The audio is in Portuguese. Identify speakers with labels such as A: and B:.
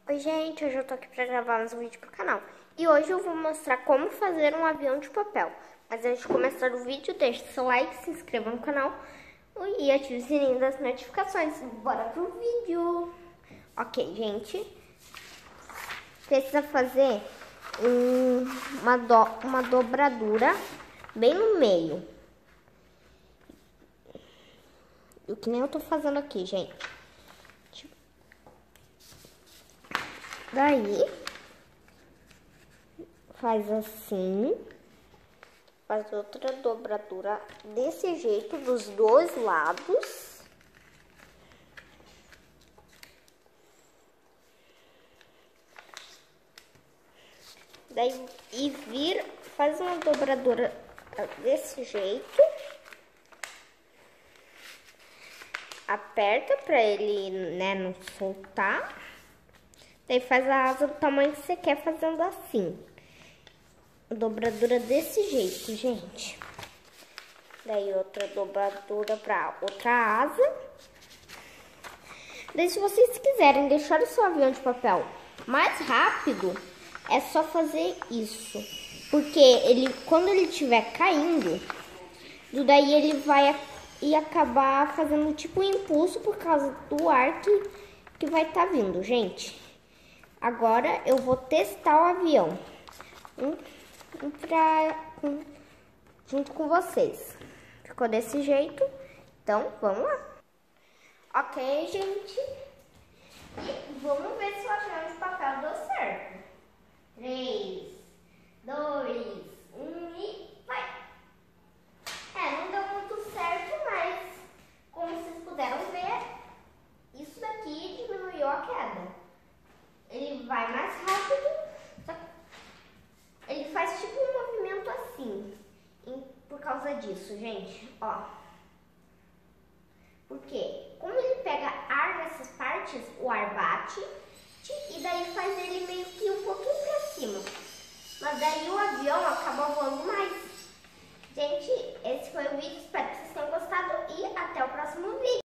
A: Oi gente, hoje eu tô aqui pra gravar mais um vídeo pro canal. E hoje eu vou mostrar como fazer um avião de papel. Mas antes de começar o vídeo, deixe seu like, se inscreva no canal e ative o sininho das notificações. Bora pro vídeo! Ok, gente. Precisa fazer uma dobradura bem no meio. O que nem eu tô fazendo aqui, gente. Daí, faz assim, faz outra dobradura desse jeito, dos dois lados. Daí, faz uma dobradura desse jeito. Aperta pra ele, né, não soltar. Daí faz a asa do tamanho que você quer, fazendo assim. Dobradura desse jeito, gente. Daí outra dobradura pra outra asa. Daí se vocês quiserem deixar o seu avião de papel mais rápido, é só fazer isso. Porque quando ele estiver caindo, daí ele vai acabar fazendo tipo um impulso por causa do ar que vai estar vindo, gente. Agora eu vou testar o avião junto com vocês. Ficou desse jeito, então vamos lá. Ok, gente. E vamos ver se o avião de papel deu certo. 3, 2, 1 e vai! Não deu muito certo, mas como vocês puderam ver, isso daqui diminuiu a queda. Ele vai mais rápido, ele faz tipo um movimento assim, por causa disso, gente, ó. Porque como ele pega ar nessas partes, o ar bate e daí faz ele meio que um pouquinho pra cima. Mas daí o avião acaba voando mais. Gente, esse foi o vídeo, espero que vocês tenham gostado e até o próximo vídeo.